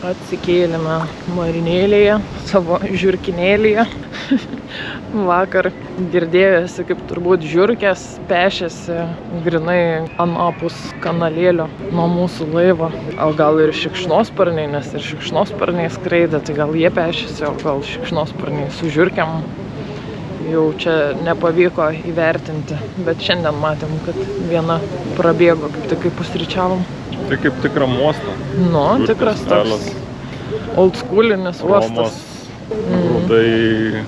Atsikėlėme marinėlėje, savo žiurkinėlėje. Vakar girdėjosi, kaip turbūt žiurkės pešėsi grinai anapus kanalėlio nuo mūsų laivo. O gal ir šikšnosparniai, nes ir šikšnosparniai skraidė, tai gal jie pešėsi, o gal šikšnosparniai su žiurkiam. Jau čia nepavyko įvertinti, bet šiandien matėm, kad viena prabėgo, kaip pusryčiavom. Tai kaip tikra uosta. Nu, tikras toks oldschoolinis uostas. Grūdai,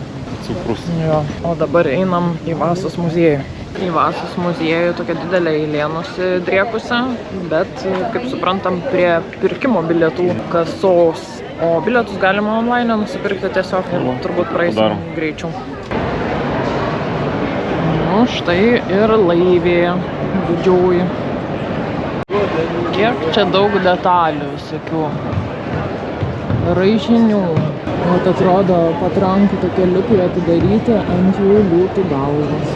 cukrus. Jo, o dabar einam į Vasos muziejų. Į Vasos muziejų tokia didelė eilė nusidriekusi, bet, kaip suprantam, prie pirkimo bilietų kasos. O bilietus galima online nusipirkti tiesiog ir turbūt praeisim greičiau. Nu, štai ir laivė didžioji. Kiek čia daug detalių visokių. Raižinių. O atrodo, patrankų tokie liukai atidaryti, ant jų liūtų galvas.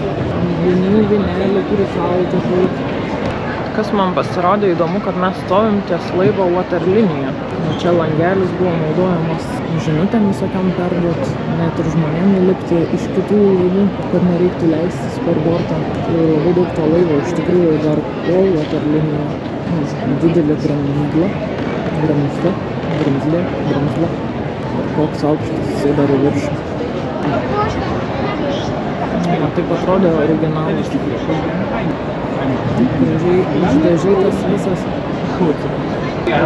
Vinėlį, kuri šalta taip. Kas man pasirodė įdomu, kad mes stovim ties laivo waterlinija. O čia langelis buvo naudojamas žinutėm visokiam perduot, net ir žmonėm įlipti iš kitų laivų, kad nereiktų leistis per bortą. Tai labai daug to laivo iš tikrųjų dar po waterlinija. Didelė gramzlė. Koks aukštas jisai dar į viršų. O taip atrodė originalas. Gražiai išdažytas visas.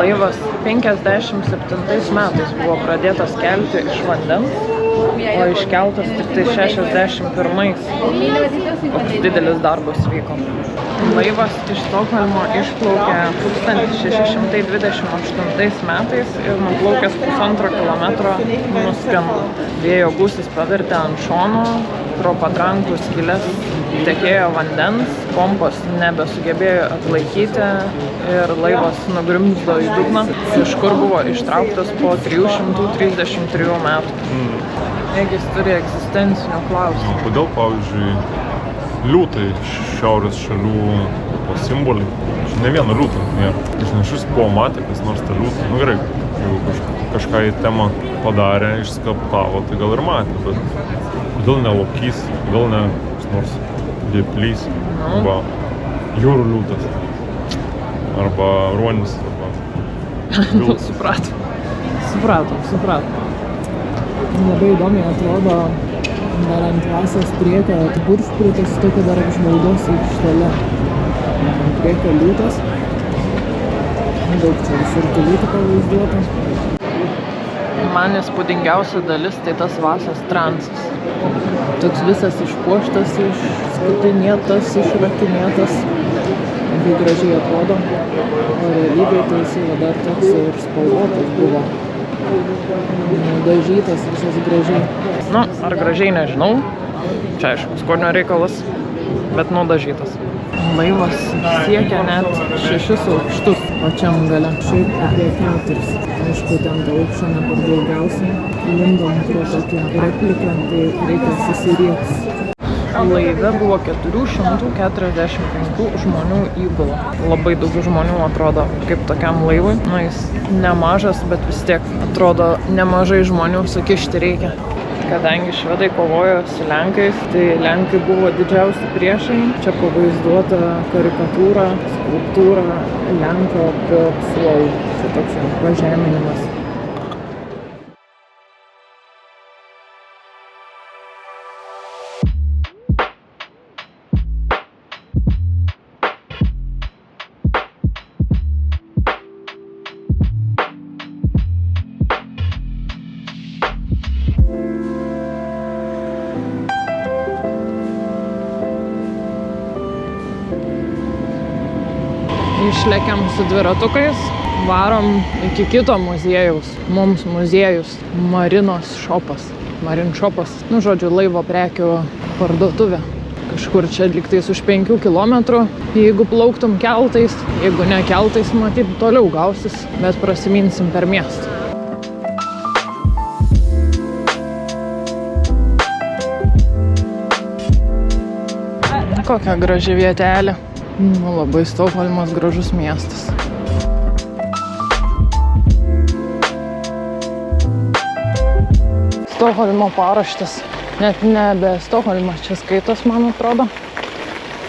Laivas 57 metais buvo pradėtas kelti iš vandens, o iškeltas tik tai 61. Toks didelis darbas vyko. Laivas iš Stokholmo išplaukė 1628 metais ir nuplaukęs 1,5 kilometro nuskendo. Vėjo gūsis pavirtė ant šono, pro patrankų skyles tekėjo vandens, pompos nebesugebėjo atlaikyti ir laivas nugrimzdo į dugną, iš kur buvo ištrauktas po 333 metų. Jis turi egzistencinių klausimų. Kodėl, pavyzdžiui, liūtai šiaurės šalių simboliai? Ne vieną liūtą nėra. Žinai, šis buvo matė, kas nors tą liūtą. Nu gerai, jeigu kažką į temą padarė, išskaptavo, tai gal ir matė, bet kodėl ne lokys, kodėl ne kas nors dėplys, arba jūrų liūtas, arba ruonis, arba vilkas. Supratom. Labai įdomiai atrodo dar ant Vasos priekio buršpritas, tokia dar apžvalgos aikštelė. Ant priekio liūtas. Daug čia visur tų liūtų pavaizduota. Man įspūdingiausia dalis tai tas Vasos transas. Toks visas išpuoštas, išskutinėtas, išrakinėtas. Labai gražiai atrodo. O realybėje tai jis dar toks ir spalvotas buvo. Dažytas visas gražiai. Nu, ar gražiai nežinau. Čia aišku, skonio reikalas, bet nudažytas. Laivas siekia net 6 aukštus pačiam gale. Šiaip apie 4. Aišku, ten ta aukščia ne per daugiausiai. Lindom pro tokią repliką, tai reikia susirieks. Laive buvo 445 žmonių įgula. Labai daug žmonių atrodo kaip tokiam laivui. Na, jis nemažas, bet vis tiek atrodo nemažai žmonių sukišti reikia. Kadangi švedai kovojo su lenkais, tai lenkai buvo didžiausi priešai. Čia pavaizduota karikatūra, skulptūra lenko po suolu. Čia toks pažeminimas. Išlekiam su dviratukais, varom iki kito muziejaus. Mums muziejus Marinos šopas. Marin šopas. Nu, žodžiu, laivo prekių parduotuvė. Kažkur čia liktais už 5 kilometrų. Jeigu plauktum keltais, jeigu ne keltais, matyt, toliau gausis, bet prasiminsim per miestą. Kokia graži vietelė. Labai Stokholmas gražus miestas. Stokholmo paraštės. Net nebe Stokholmas čia skaitos, man atrodo.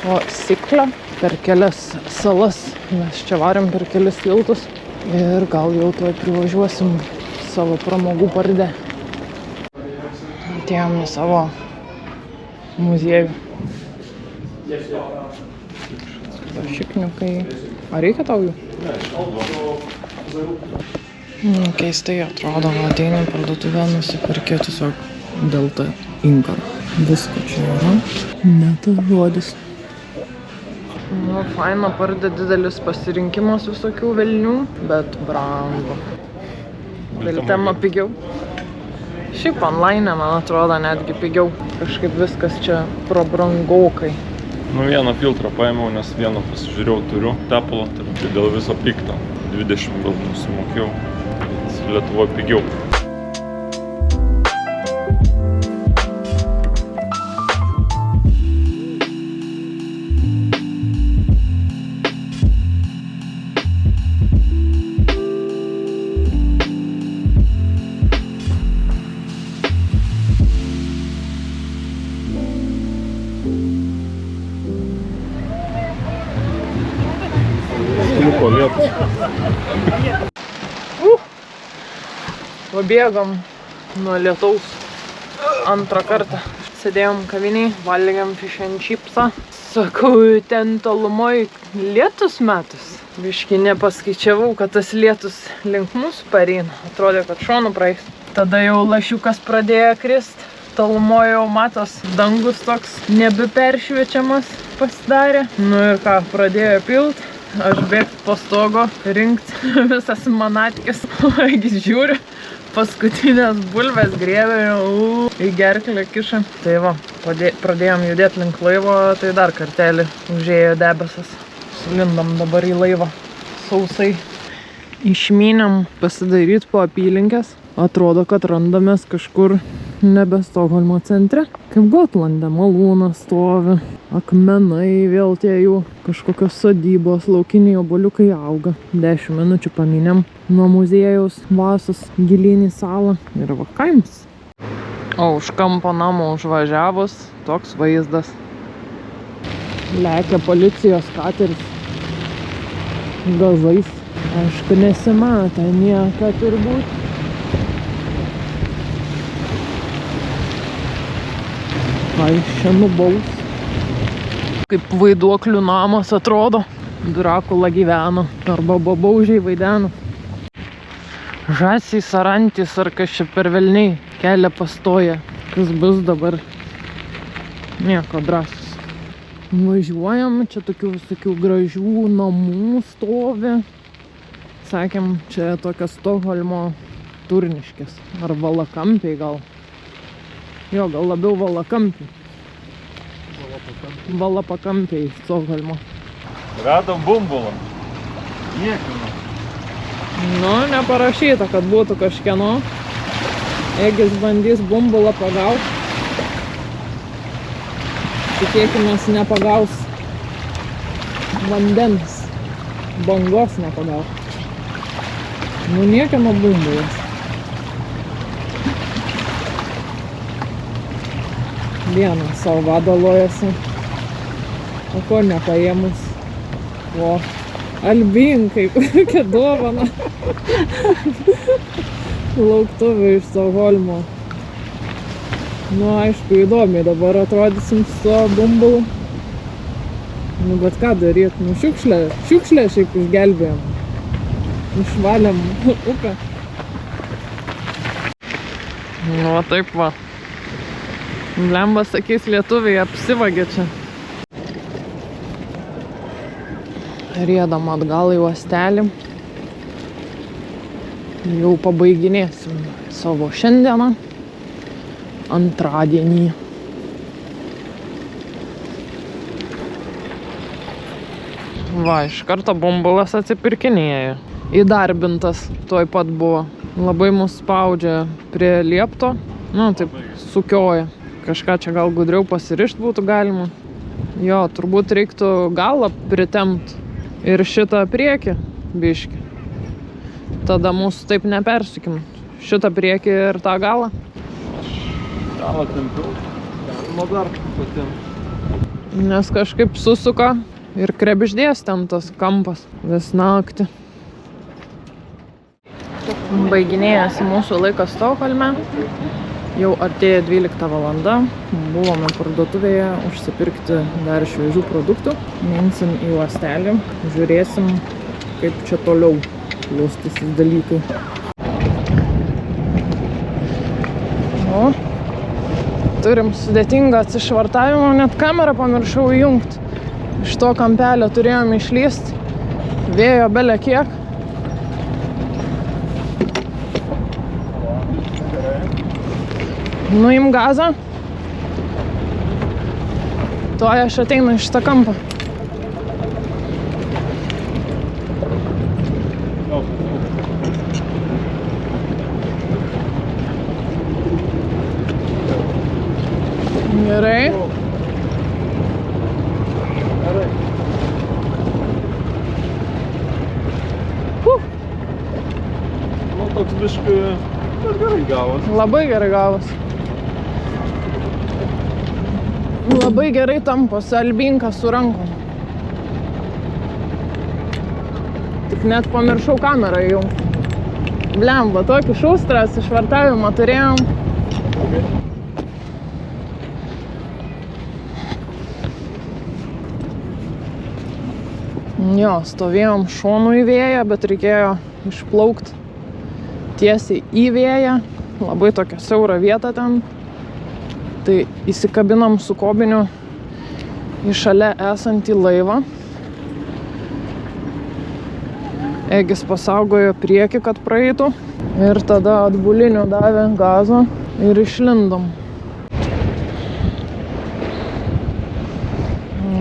O Siklio per kelias salas. Mes čia varėm per kelias tiltus. Ir gal jau tuoj privažiuosim savo pramogų pardę. Atėjom į savo muziejų. Šikniukai. Ar reikia tau jų? Keistai atrodo, ateini parduotuvę, nusipirkė tiesiog delta inkaro. Visko čia yra. Ne tas žodis. Nu, faina pardė, didelis pasirinkimas visokių velnių, bet brangu. Viltema pigiau. Šiaip online, man atrodo, netgi pigiau. Kažkaip viskas čia prabrangokai. Nu, vieną filtrą paėmiau, nes vieną pasižiūrėjau turiu tepalą, tai dėl viso pikto 20 gal sumokėjau. Lietuvoje pigiau. Kliuko lietus. Pabėgom nuo lietaus antrą kartą. Sėdėjom kaviniai, valgėm fish and chipsą. Sakau, ten tolumoj lietus metus. Biškį nepaskaičiavau, kad tas lietus link mūsų pareina. Atrodė, kad šonu praeis. Tada jau lašiukas pradėjo krist. Tolumoj jau matos, dangus toks nebeperšviečiamas pasidarė. Nu ir ką, pradėjo pilt. Aš bėgt po stogo, rinkt visas manatkis. Agis žiūriu. Paskutinės bulvės griebė, į gerklę kiša. Tai va, pradėjom judėti link laivo, tai dar kartelį užėjo debesas. Sulindam dabar į laivą sausai. Išmynėm pasidaryti po apylinkės. Atrodo, kad randamės kažkur nebe Stokholmo centre. Kaip Gotlande, malūnas stovi, akmenai vėl tie jų, kažkokios sodybos, laukiniai obuoliukai auga. 10 minučių paminėm nuo muziejaus vasos gilyn į salą ir va kaims. O už kampo namo užvažiavus, toks vaizdas. Lekia policijos kateris gazais. Aišku, nesimatė nieko turbūt. Ką iš čia nubaus. Kaip vaiduoklių namas atrodo. Drakula gyveno. Arba babaužiai vaideno. Žąsiai, sarantys ar kas čia per velniai kelia pastoja. Kas bus dabar? Nieko drąsus. Važiuojam, čia tokių visokių gražių namų stovi. Sakėm, čia tokios Stokholmo turniškės. Ar valakampiai gal. Jo, gal labiau valakampiai. Valapakampiai Stokholmo. Radom bumbulą. Niekino. Nu, neparašyta, kad būtų kažkieno. Egis bandys bumbulą pagauti. Tikėkimės nepagaus vandens. Bangos nepagaus. Nu, niekieno bumbulas. Vienas savo vadalojasi. O ko nepaėmus? O, albinkai, kokia dovana. Lauktuvė iš Stokholmo. Nu, aišku, įdomiai dabar atrodysim su to bumbulu. Nu, bet ką daryt? Nu, šiukšlę šiaip išgelbėjom. Išvalėm upę. Nu, va taip va. Blemba, sakys, lietuviai apsivagė čia. Riedam atgal į uostelį. Jau pabaiginėsim savo šiandieną. Antradienį. Va, iš karto bumbulas atsipirkinėja. Įdarbintas tuoj pat buvo. Labai mus spaudžia prie liepto. Nu, taip, sukioja. Kažką čia gal gudriau pasirišt būtų galima. Jo, turbūt reiktų galą pritempt ir šitą priekį biškį. Tada mūsų taip nepersukim. Šitą priekį ir tą galą. Galą tempiau. Galima dar patempti. Nes kažkaip susuka ir krebždės ten tas kampas vis naktį. Baiginėjasi mūsų laikas Stokholme. Jau artėja 12 valanda. Buvome parduotuvėje užsipirkti dar šviežių produktų. Minsim į uostelį. Žiūrėsim, kaip čia toliau klostysis dalykai. O, turim sudėtingą atsišvartavimą. Net kamerą pamiršau įjungti. Iš to kampelio turėjom išlysti. Vėjo bele kiek. Nuim gazą. Tuoj aš ateinu iš šitą kampą. Gerai. Nu, toks biškai gerai gavos. Labai gerai gavos. Labai gerai tamposi albinka su rankom. Tik net pamiršau kamerą įjungti. Blemba, tokį šustrą atsišvartavimą turėjom. Jo, stovėjom šonu į vėją, bet reikėjo išplaukti tiesiai į vėją. Labai tokia siaura vieta ten. Tai įsikabinam su Kobiniu į šalia esantį laivą. Egis pasaugojo priekį, kad praeitų. Ir tada atbuliniu davė gazo ir išlindom.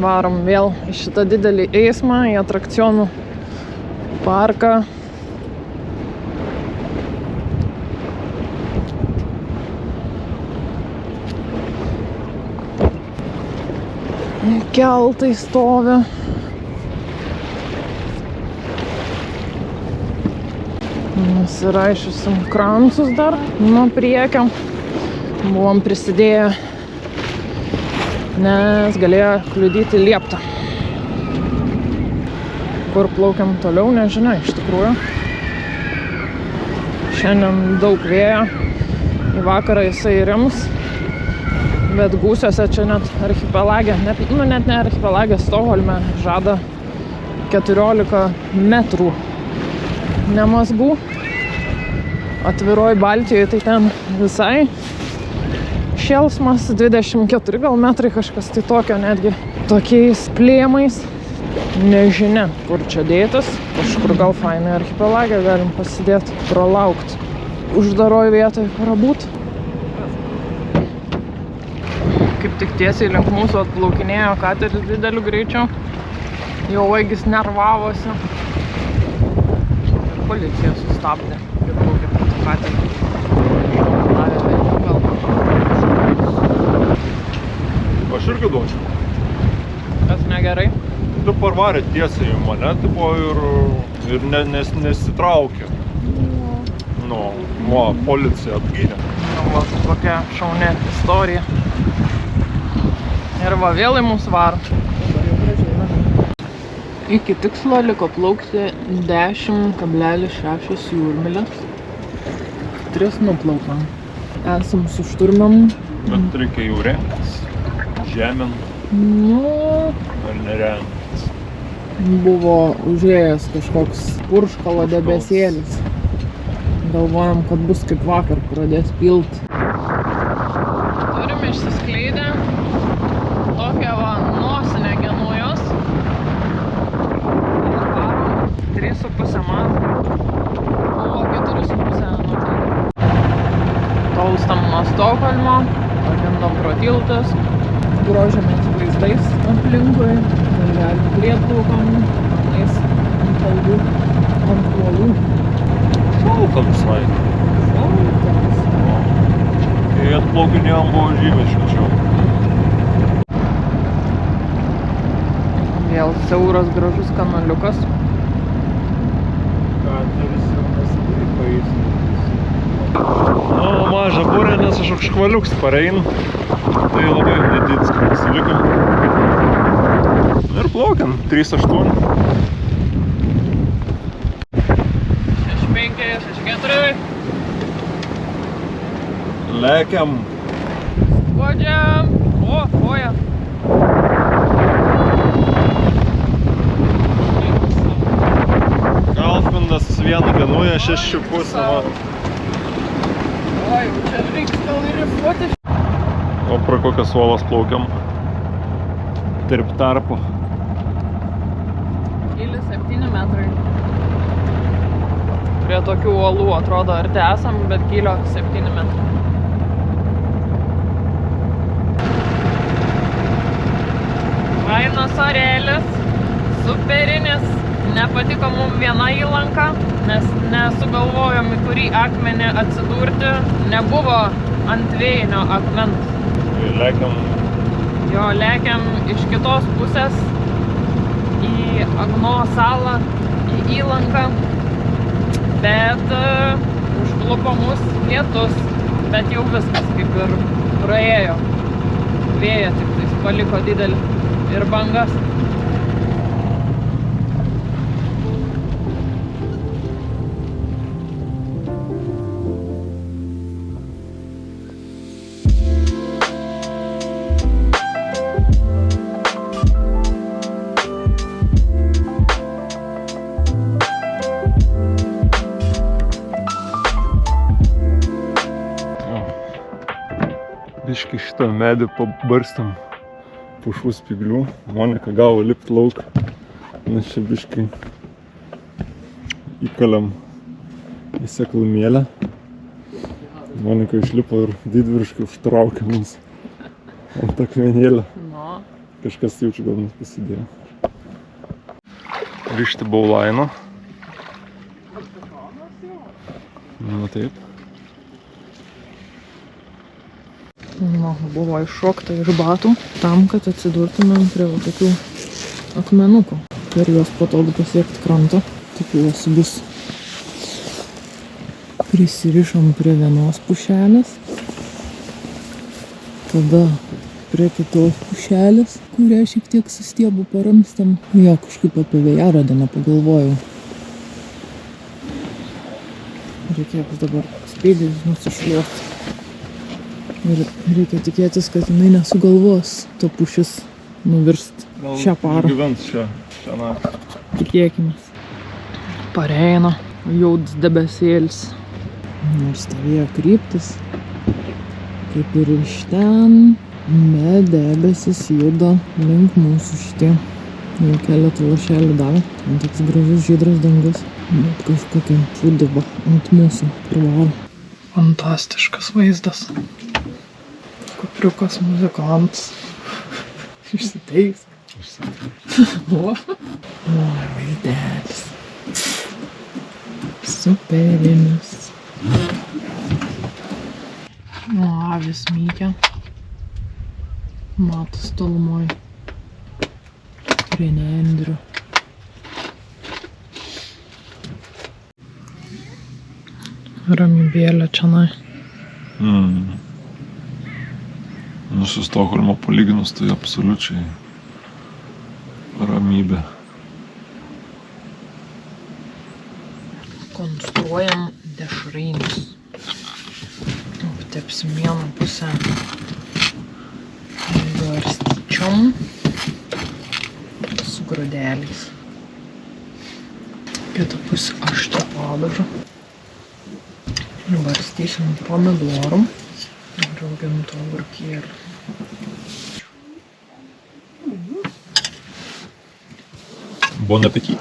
Varom vėl į šitą didelį eismą, į atrakcionų parką. Keltai stovi. Nusiraišysim kransus dar nuo priekio. Buvom prisidėję, nes galėjo kliudyti lieptą. Kur plaukiam toliau, nežinia iš tikrųjų. Šiandien daug vėjo. Į vakarą jisai rims. Bet gūsiuose čia net archipelagė, net ne archipelagė, Stokholme žada 14 metrų nemazgų. Atviroj Baltijoje tai ten visai šėlsmas, 24 gal metrai, kažkas tai tokio netgi. Tokiais plėmais. Nežinia, kur čia dėtis. Kažkur gal fainai archipelagė galim pasidėti, pralaukti. Uždaroj vietoj prabūt. Kaip tik tiesiai link mūsų atplaukinėjo kateris dideliu greičiu. Jau Egis nervavosi. Ir policija sustabdė. Ir plaukė pati katerį. Davė vėliau gal. Aš irgi duočiau. Kas negerai? Tu parvarė tiesiai į mane, tipo, ir nesitraukė. Nu, policija apgynė. Va, tokia šaunė istorija. Ir va, vėl į mūsų varo. Iki tikslo liko plaukti 10,6 jūrmilės. 3 nuplaukam. Esam su šturmam. Bet reikia jau rengtis. Žemėn. Nu, Ar nerengtis. buvo užėjęs kažkoks purškalo debesėlis. Galvojam, kad bus kaip vakar, pradės pilt. Turime išsiskleidę tokią va nosinę Genujos. 3,5 matų. Buvo 4,5 nuotėlį. Tolstam nuo Stokholmo, pagindom pro tiltus. Grožėmės vaizdais aplinkui. Galvelių prieplaukom, namais ant kalbų, ant kuolų. Šalta visai. Šaltas. Kai atplaukinėjom buvo žymiai šilčiau. Vėl siauras gražus kanaliukas. Kateris jau nesilaiko įstis. Nu, maža burė, nes kažkoks škvaliuks parein. Tai labai nedidis, kad pasilikom. Ir plaukiam, 3,8. 6,5, 6,4. Lekiam. Skuodžiam. O, koja. Kalfindas vieną dienuoja 6,5. Oi, čia reiks gal ir rifuoti. O pro kokias uolas plaukiam? Tarp tarpo. Gylis 7 metrai. Prie tokių uolų atrodo arti esam, bet gylio 7 metrai. Fainas orėlis, superinis. Nepatiko mums viena įlanka, nes nesugalvojom į kurį akmenį atsidurti. Nebuvo ant vėjinio akmens. Lekiam. Jo, lekiam iš kitos pusės į Agno salą, į įlanką. Bet užklupo mus lietus, bet jau viskas kaip ir praėjo. Vėja tik tais paliko didelį ir bangas. Biškį šitą medį pabarstam pušų spyglių. Monika gavo lipt lauk. Mes čia biškį įkaliam į seklumėlę. Monika išlipo ir didvyriškai užtraukė mums ant akmenėlę. Kažkas jaučiu gal mums pasidėjo. Grįžti baulaino. Nu taip. Buvo iššokta iš batų tam, kad atsidurtumėm prie tokių akmenukų. Per juos patogu pasiekti krantą. Taip juos bus. Prisirišom prie vienos pušelės. Tada prie kitos pušelės, kurią šiek tiek su stiebu paramstam. Jo, kažkaip apie vėjarodę nepagalvojau. Reikės dabar spėdžiais nusišluoti. Ir reikia tikėtis, kad jinai nesugalvos to pušis nuvirst šią parą. Gyvens šią naktį. Tikėkimės. Pareina jauds debesėlis. Nors stovėjo kryptis. Kaip ir iš ten, bet debesis juda link mūsų šitie. Jau keletą lašelių davė. Ten toks gražus žydras dangus. Bet kažkokia šudiba ant mūsų privalo. Fantastiškas vaizdas. Kupriukas muzikants. Išsiteiks. O, vaizdelis. Superinis. Avis mykia. Matas tolumoj. Prie nendrių. Ramybėlė čianai. Nu, su Stokholmo palyginus tai absoliučiai ramybė. Konstruojam dešrainius. Aptepsim vieną pusę garstyčiom su grūdeliais. Kitą pusę aštrią padažą. Barstysim pomidorų. Raugintų agurkėlių. Bon appetit.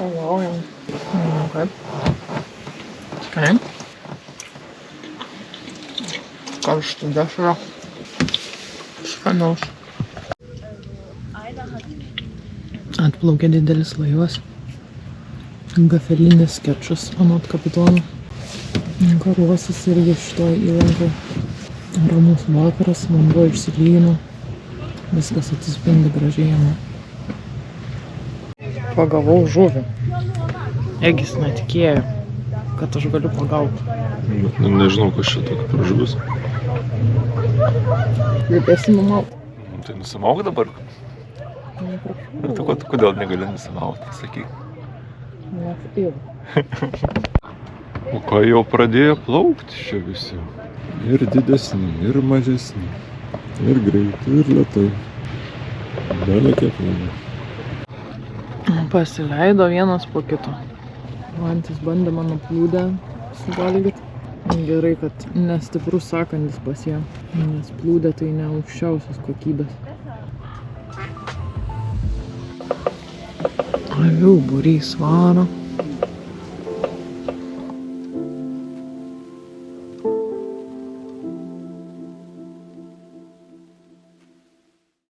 Ragaujam. Kaip? Kaip? Karšta dešra. Skanaus. Atplaukė didelis laivas. Gafelinis skečas anot kapitono. Karuosis irgi šitoj įlankai. Ramus vakaras, vanduo išsilygino. Viskas atsispindi gražiai jame. Pagavau žuvį. Egis netikėjo. kad aš galiu pagauti. Nežinau, kas čia tokia per žuvis. Liepėsi numaut. Tai nusimauk dabar. Tai kodėl negali nusimauti, sakyk. Net ir. O ką jau pradėjo plaukti čia visi? Ir didesni, ir mažesni. Ir greitai, ir lėtai. Belė kiek laimė. Pasileido vienas po kito. Mantis bandė mano plūdę suvalgyti. Gerai, kad nestiprus sakandis pas ją, nes plūdė tai ne aukščiausios kokybės. Avių būrys varo.